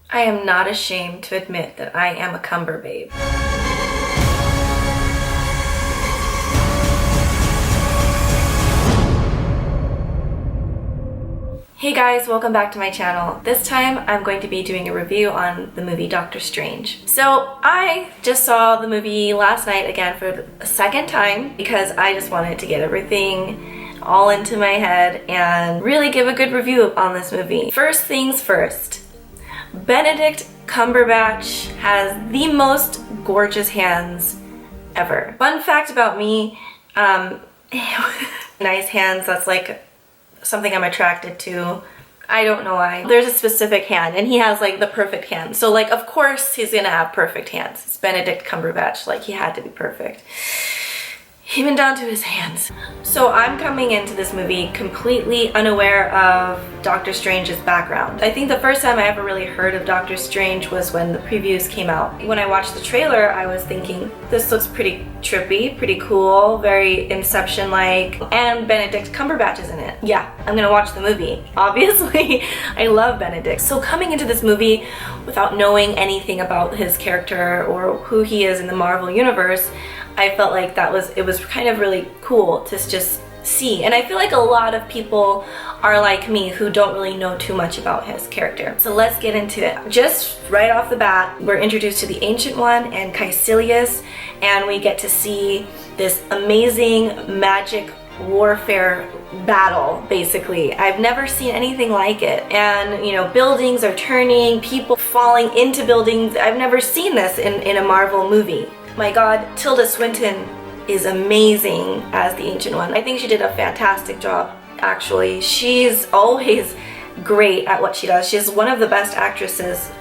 I am not ashamed to admit that I am a cumber babe. Hey guys, welcome back to my channel. This time I'm going to be doing a review on the movie Doctor Strange. So I just saw the movie last night again for a second time because I just wanted to get everything all into my head and really give a good review on this movie. First things first, Benedict Cumberbatch has the most gorgeous hands ever. Fun fact about me, nice hands, that's like something I'm attracted to. I don't know why. There's a specific hand and he has like the perfect hand. So like of course he's gonna have perfect hands. It's Benedict Cumberbatch, like he had to be perfect. Even down to his hands. So I'm coming into this movie completely unaware of Doctor Strange's background. I think the first time I ever really heard of Doctor Strange was when the previews came out. When I watched the trailer, I was thinking, this looks pretty trippy, pretty cool, very Inception-like, and Benedict Cumberbatch is in it. Yeah, I'm gonna watch the movie. Obviously, I love Benedict. So coming into this movie without knowing anything about his character or who he is in the Marvel Universe, I felt like it was kind of really cool to just see. And I feel like a lot of people are like me who don't really know too much about his character. So let's get into it. Just right off the bat, we're introduced to the Ancient One and Caecilius, and we get to see this amazing magic warfare battle, basically. I've never seen anything like it. And, you know, buildings are turning, people falling into buildings. I've never seen this in a Marvel movie. My god, Tilda Swinton is amazing as the Ancient One. I think she did a fantastic job, actually. She's always great at what she does. She's one of the best actresses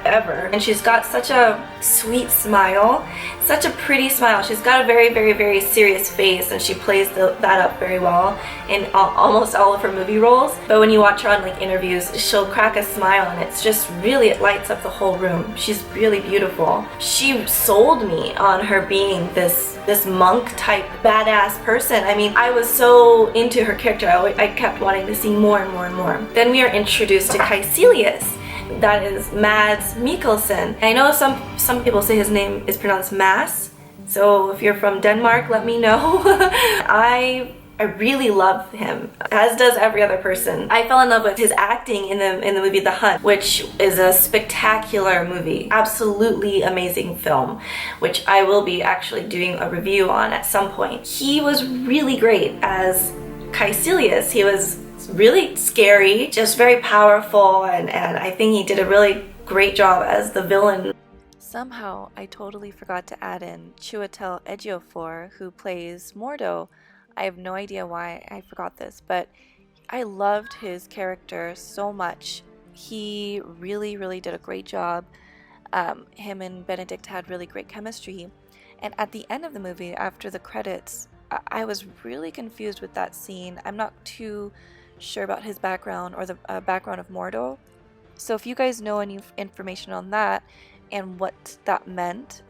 ever. And she's got such a sweet smile, such a pretty smile. She's got a very, very, very serious face, and she plays that up very well in almost all of her movie roles. But when you watch her on like interviews, she'll crack a smile and it's just really, it lights up the whole room. She's really beautiful. She sold me on her being this monk type badass person. I mean, I was so into her character. I kept wanting to see more and more and more. Then we are introduced to Caecilius. That is Mads Mikkelsen. I know some people say his name is pronounced Mads, so if you're from Denmark, let me know. I really love him, as does every other person. I fell in love with his acting in the movie The Hunt, which is a spectacular movie. Absolutely amazing film, which I will be actually doing a review on at some point. He was really great as Caecilius. He was really scary, just very powerful, and I think he did a really great job as the villain. Somehow, I totally forgot to add in Chiwetel Ejiofor, who plays Mordo. I have no idea why I forgot this, but I loved his character so much. He really, really did a great job. Him and Benedict had really great chemistry. And at the end of the movie, after the credits, I was really confused with that scene. I'm not too sure about his background or the background of Mordo. So if you guys know any information on that and what that meant,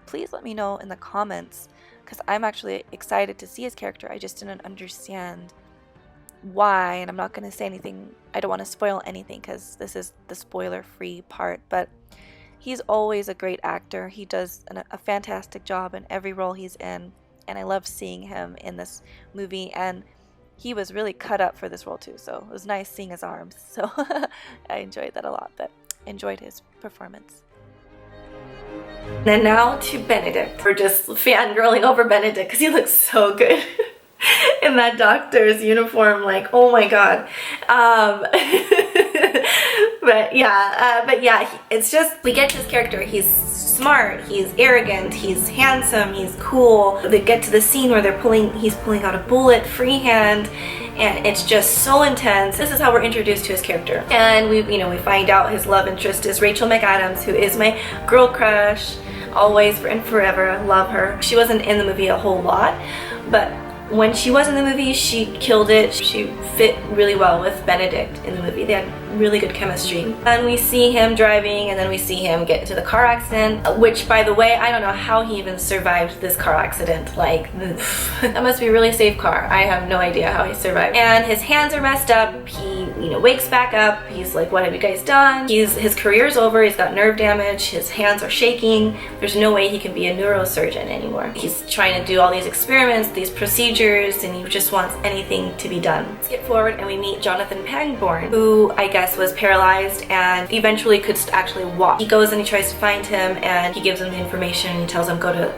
please let me know in the comments, because I'm actually excited to see his character. I just didn't understand why, and I'm not going to say anything. I don't want to spoil anything because this is the spoiler-free part, but he's always a great actor. He does a fantastic job in every role he's in, and I love seeing him in this movie, and he was really cut up for this role too, so it was nice seeing his arms. So I enjoyed that a lot, but enjoyed his performance. And now to Benedict. We're just fangirling over Benedict because he looks so good in that doctor's uniform. Like, oh my god. But yeah, it's just, we get his character. He's smart, he's arrogant, he's handsome, he's cool. They get to the scene where he's pulling out a bullet freehand, and it's just so intense. This is how we're introduced to his character. And we find out his love interest is Rachel McAdams, who is my girl crush, always and forever. I love her. She wasn't in the movie a whole lot, but when she was in the movie, she killed it. She fit really well with Benedict in the movie. They had really good chemistry. And we see him driving, and then we see him get into the car accident, which, by the way, I don't know how he even survived this car accident. Like, that must be a really safe car. I have no idea how he survived. And his hands are messed up. He wakes back up. He's like, what have you guys done? His career's over. He's got nerve damage. His hands are shaking. There's no way he can be a neurosurgeon anymore. He's trying to do all these experiments, these procedures, and he just wants anything to be done. Skip forward and we meet Jonathan Pangborn, who I guess was paralyzed and eventually could actually walk. He goes and he tries to find him, and he gives him the information, and he tells him go to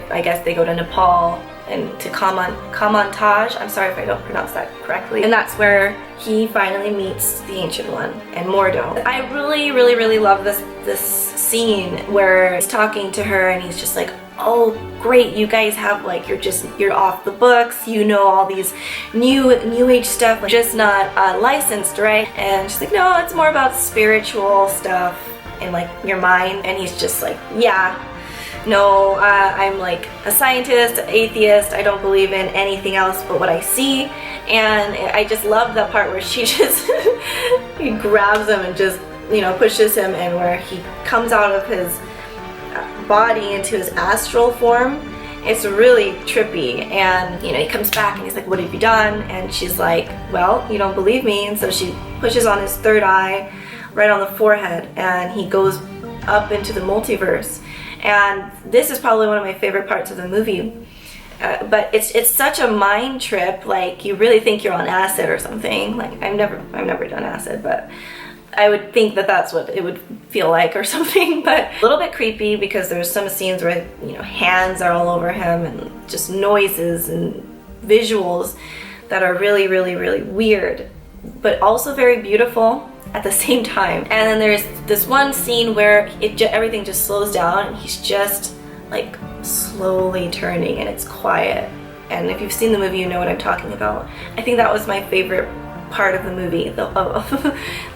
I guess they go to Nepal and to Kamantaj. I'm sorry if I don't pronounce that correctly. And that's where he finally meets the Ancient One and Mordo. I really love this scene where he's talking to her and he's just like, oh great, you guys have like, you're off the books, you know all these new age stuff, like, just not licensed, right? And she's like, no, it's more about spiritual stuff in like your mind. And he's just like, yeah, no, I'm like a scientist, an atheist, I don't believe in anything else but what I see. And I just love that part where she just he grabs him and just, pushes him, and where he comes out of his body into his astral form. It's really trippy. And he comes back and he's like, what have you done? And she's like, well, you don't believe me. And so she pushes on his third eye right on the forehead, and he goes up into the multiverse. And this is probably one of my favorite parts of the movie, but it's such a mind trip. Like, you really think you're on acid or something. Like, I've never done acid, but I would think that that's what it would feel like or something. But a little bit creepy, because there's some scenes where hands are all over him and just noises and visuals that are really weird, but also very beautiful at the same time. And then there's this one scene where everything just slows down, and he's just like slowly turning, and it's quiet. And if you've seen the movie, you know what I'm talking about. I think that was my favorite part of the movie.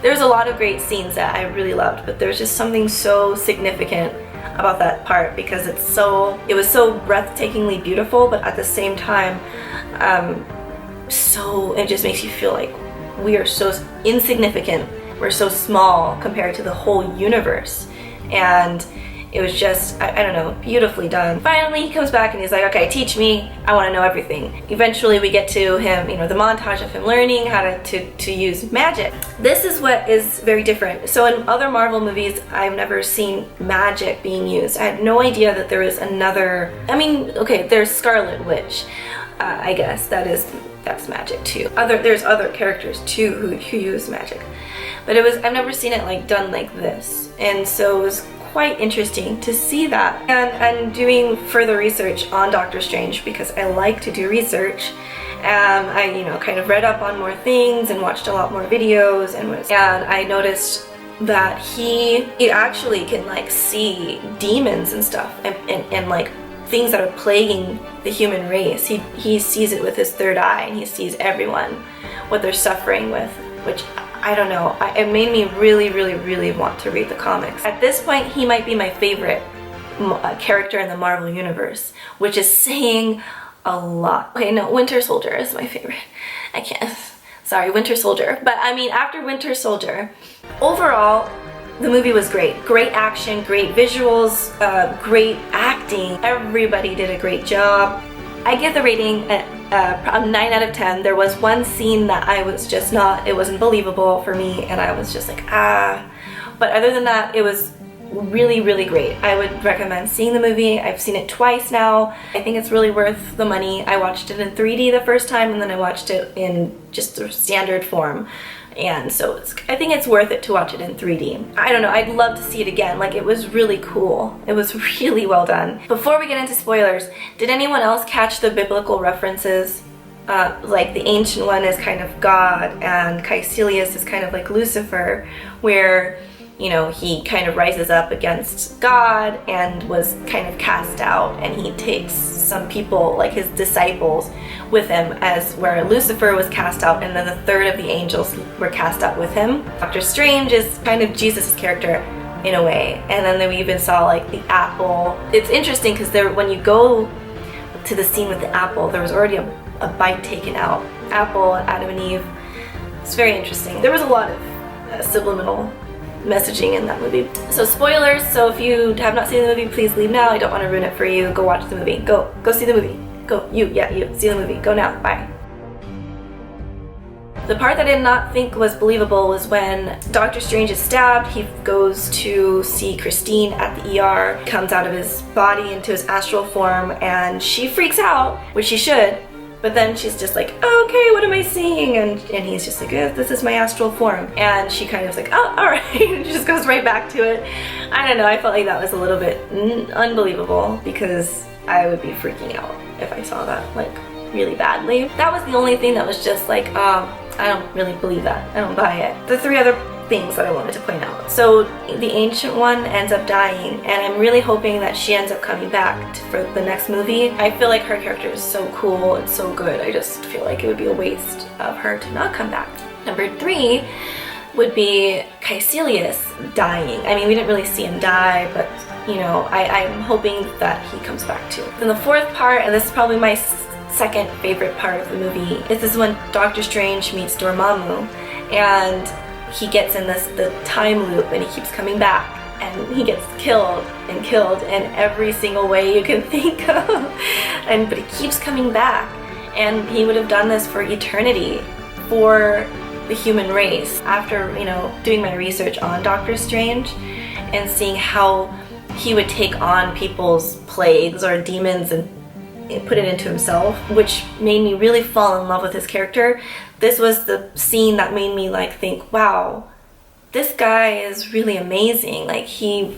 There's a lot of great scenes that I really loved, but there's just something so significant about that part, because it was so breathtakingly beautiful, but at the same time, it just makes you feel like we are so insignificant. We're so small compared to the whole universe. And it was just, I don't know, beautifully done. Finally, he comes back and he's like, okay, teach me, I want to know everything. Eventually we get to him, the montage of him learning how to use magic. This is what is very different. So in other Marvel movies, I've never seen magic being used. I had no idea that there was another, okay, there's Scarlet Witch. I guess that's magic too. There's other characters too who use magic. But I've never seen it like done like this. And so it was quite interesting to see that. And doing further research on Doctor Strange, because I like to do research. I kind of read up on more things and watched a lot more videos, and I noticed that he actually can like see demons and stuff and like things that are plaguing the human race. He sees it with his third eye, and he sees everyone, what they're suffering with, which I don't know, it made me really want to read the comics. At this point, he might be my favorite character in the Marvel Universe, which is saying a lot. Okay, no, Winter Soldier is my favorite. Sorry, Winter Soldier. But after Winter Soldier, overall, the movie was great. Great action, great visuals, great acting. Everybody did a great job. I give the rating a 9 out of 10. There was one scene that I was just it wasn't believable for me, and I was just like, But other than that, it was really great. I would recommend seeing the movie. I've seen it twice now. I think it's really worth the money. I watched it in 3D the first time, and then I watched it in just the standard form. And so I think it's worth it to watch it in 3D. I don't know, I'd love to see it again. Like, it was really cool. It was really well done. Before we get into spoilers, did anyone else catch the biblical references? Like the Ancient One is kind of God, and Caecilius is kind of like Lucifer, where he kind of rises up against God and was kind of cast out, and he takes some people, like his disciples, with him, as where Lucifer was cast out, and then the third of the angels were cast out with him. Doctor Strange is kind of Jesus' character in a way. And then we even saw like the apple. It's interesting because when you go to the scene with the apple, there was already a bite taken out. Apple, Adam and Eve. It's very interesting. There was a lot of subliminal messaging in that movie. So spoilers, so if you have not seen the movie, please leave now. I don't want to ruin it for you. Go watch the movie. Go see the movie. Go, you, see the movie. Go now. Bye. The part that I did not think was believable was when Doctor Strange is stabbed. He goes to see Christine at the ER, comes out of his body into his astral form, and she freaks out, which she should. But then she's just like, oh, okay, what am I seeing? And he's just like, this is my astral form. And she kind of is like, oh, all right, and just goes right back to it. I don't know, I felt like that was a little bit unbelievable because I would be freaking out if I saw that, like, really badly. That was the only thing that was just like, I don't really believe that. I don't buy it. The three other things that I wanted to point out. So the Ancient One ends up dying, and I'm really hoping that she ends up coming back for the next movie. I feel like her character is so cool and so good. I just feel like it would be a waste of her to not come back. Number 3 would be Caecilius dying. I mean, we didn't really see him die, but you know, I'm hoping that he comes back too. Then the 4th part, and this is probably my second favorite part of the movie, this is when Doctor Strange meets Dormammu, and he gets in the time loop, and he keeps coming back, and he gets killed in every single way you can think of, but he keeps coming back, and he would have done this for eternity for the human race. After, you know, doing my research on Doctor Strange and seeing how he would take on people's plagues or demons and put it into himself, which made me really fall in love with his character. This was the scene that made me like think, wow, this guy is really amazing. Like he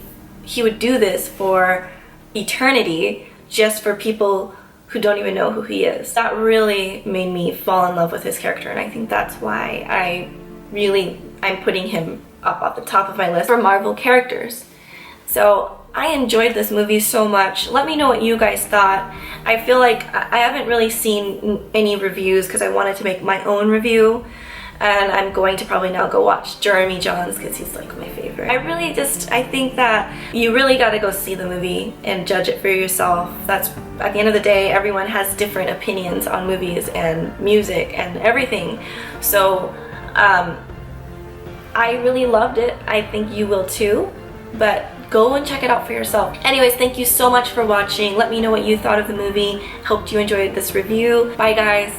would do this for eternity just for people who don't even know who he is. That really made me fall in love with his character, and I think that's why I'm putting him up at the top of my list for Marvel characters. So I enjoyed this movie so much. Let me know what you guys thought. I feel like I haven't really seen any reviews because I wanted to make my own review, and I'm going to probably now go watch Jeremy Jahns because he's like my favorite. I think that you really got to go see the movie and judge it for yourself. That's, at the end of the day, everyone has different opinions on movies and music and everything. So I really loved it. I think you will too, but go and check it out for yourself. Anyways, thank you so much for watching. Let me know what you thought of the movie. Hope you enjoyed this review. Bye guys.